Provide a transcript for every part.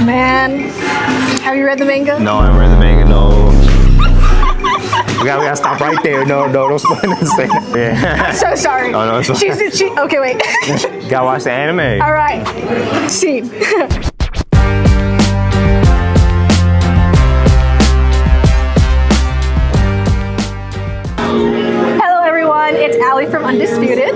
Man, have you read the manga? No, I haven't read the manga, no. We gotta stop right there. No, don't spoil this thing. Yeah. I'm so sorry. Oh, no, it's fine. Okay, wait. Gotta watch the anime. All right. Scene. Hello, everyone. It's Alley from Undisputed.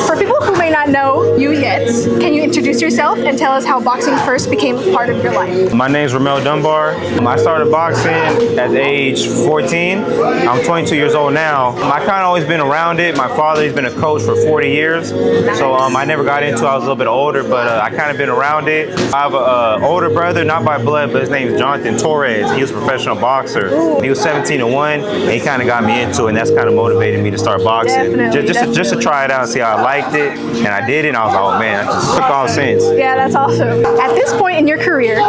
For people who may not know you yet, can you introduce yourself and tell us how boxing first became a part of your life? My name's Rommel Dunbar. I started boxing at age 14. I'm 22 years old now. I kind of always been around it. My father, he's been a coach for 40 years. So I never got into it. I was a little bit older, but I kind of been around it. I have an older brother, not by blood, but his name is Jonathan Torres. He was a professional boxer. He was 17-1, and he kind of got me into it, and that's kind of motivated me to start boxing. Just to try it out and see how I liked it. And I did it, and I was like, oh man, I just took off since. Yeah, that's awesome. At this point in your career,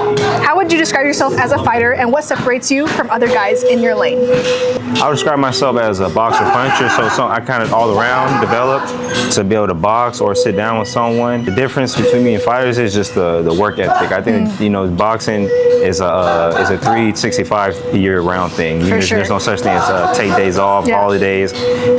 how would you describe yourself as a fighter, and what separates you from other guys in your lane? I would describe myself as a boxer puncher, so I kind of all around developed to be able to box or sit down with someone. The difference between me and fighters is just the work ethic. I think boxing is a 365 year round thing. There's no such thing as take days off, holidays.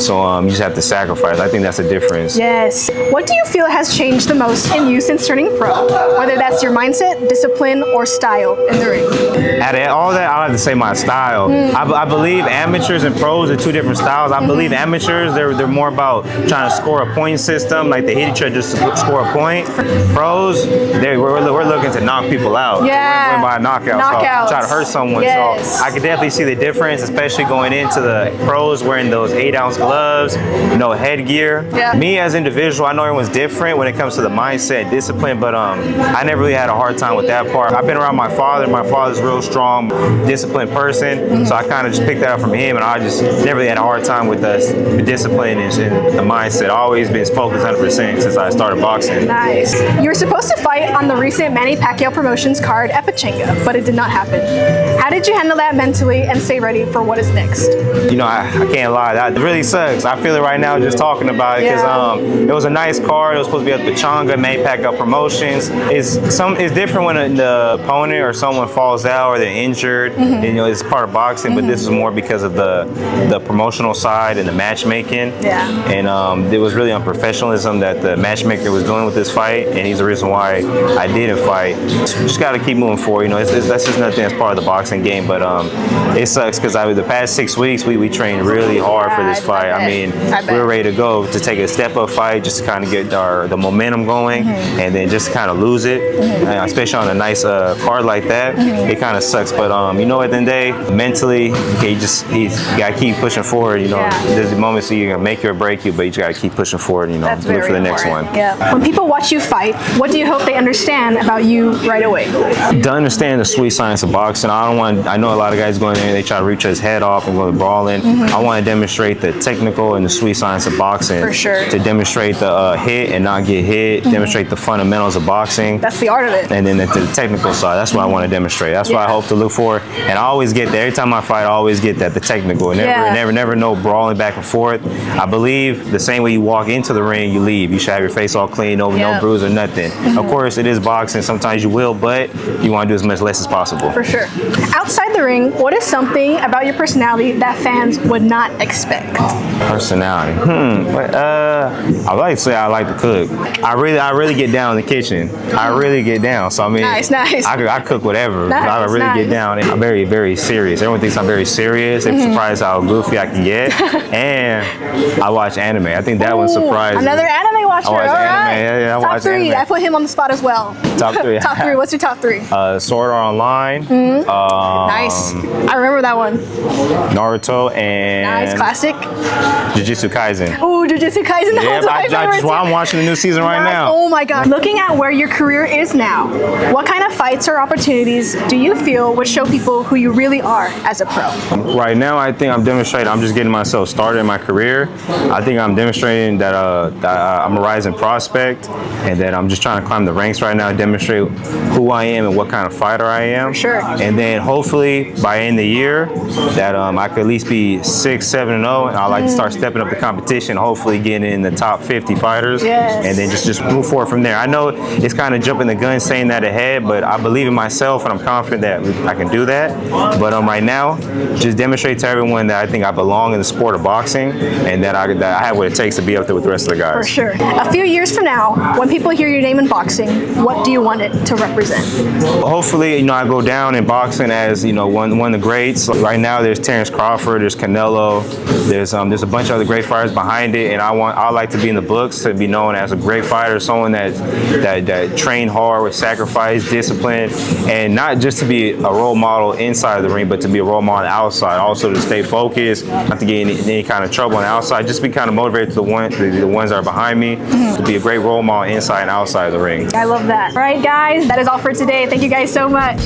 So you just have to sacrifice. I think that's the difference. Yes. What do you feel has changed the most in you since turning pro? Whether that's your mindset, discipline, or style in the ring? Out of all that, I have to say my style. I believe amateurs and pros are two different styles. I believe amateurs, they're more about trying to score a point system, like they hit each other just to score a point. Pros, we're looking to knock people out. Yeah. Win by a knockout. So try to hurt someone. Yes. So I could definitely see the difference, especially going into the pros wearing those 8-ounce gloves, headgear. Yeah. Me as an individual, I know everyone's different when it comes to the mindset, discipline, but I never really had a hard time with that part. I've been around my father. My father's a real strong, disciplined person, so I kind of just picked that up from him, and I just never really had a hard time with the discipline and the mindset. I've always been focused 100% since I started boxing. Nice. You were supposed to fight on the recent Manny Pacquiao Promotions card at Pachanga, but it did not happen. How did you handle that mentally and stay ready for what is next? I can't lie. That really sucks. I feel it right now just talking about it because it was a nice card. It was supposed to be at Pachanga, Manny Pacquiao Promotions. It's different when the opponent or someone falls out or they're injured. It's part of boxing, but this is more because of the promotional side and the matchmaking. Yeah. And it was really unprofessionalism that the matchmaker was doing with this fight, and he's the reason why I didn't fight. Just got to keep moving forward. That's just nothing that's part of the boxing game, but it sucks because the past 6 weeks we trained really hard for this fight. I mean, we were ready to go to take a step-up fight just to kind of get the momentum going, and then just kind of lose it, especially on a nice card like that. It kind of sucks, but at the end of the day, mentally, you got to keep pushing forward. There's the moments that you're gonna make you or break you, but you just got to keep pushing forward. Look for the next one. Yeah. When people watch you fight, what do you hope they understand about you right away? To understand the sweet science of boxing, I know a lot of guys go in there and they try to reach his head off and go to brawling. I want to demonstrate the technical and the sweet science of boxing. For sure. To demonstrate the hit and not get hit, demonstrate the fundamentals of boxing. That's the art of it. And then to the technical side, that's what I want to demonstrate. That's what I hope to look for. And I always get that. Every time I fight, I always get that, the technical. Never no brawling back and forth. I believe the same way you walk into the ring, you leave. You should have your face all clean, no bruise or nothing. Of course, it is boxing. Sometimes you will, but you want to do as much less as possible. For sure. Outside the ring, what is something about your personality that fans would not expect? Personality. I like to say I like to cook. I really get down in the kitchen. I really get down. So I mean, nice. I cook whatever. I really get down. I'm very, very serious. Everyone thinks I'm very serious. They're surprised how goofy I can get. And I watch anime. I think that one's surprising. Another anime watcher. I watch anime. Yeah, I top watch 3. anime. I put him on the spot as well. Top 3. Top 3. What's your top 3? Sword Art Online. Nice. I remember that one. Naruto and nice classic. Jujutsu Kaisen. Oh, Jujutsu Kaisen. That's why I'm watching the new season right now. Oh my God. Looking at where your career is now, what kind of fights or opportunities do you feel would show people who you really are as a pro? Right now, I think I'm demonstrating. I'm just getting myself started in my career. I think I'm demonstrating that I'm a rising prospect, and that I'm just trying to climb the ranks right now, demonstrate who I am and what kind of fighter I am. For sure. And then hopefully by end of the year, that I could at least be 6-7-0, and I'd like to start stepping up the competition, hopefully getting in the top 50 fighters, and then just move forward from there. I know it's kind of jumping the gun saying that ahead, but I believe in myself, and I'm confident that I can do that. But right now, just demonstrate to everyone that I think I belong in the sport of boxing, and that I have what it takes to be up there with the rest of the guys. For sure. A few years from now, when people hear your name in boxing, what do you want it to represent? Hopefully, I go down in boxing as one of the greats. Right now, there's Terrence Crawford, there's Canelo, there's a bunch of other great fighters behind it, and I like to be in the books to be known as a great fighter, someone that trained hard with sacrifice, discipline, and not just to be a role model inside of the ring, but to be a role model on the outside. Also to stay focused, not to get any kind of trouble on the outside. Just be kind of motivated to the ones that are behind me, to be a great role model inside and outside of the ring. I love that. All right, guys, that is all for today. Thank you guys so much.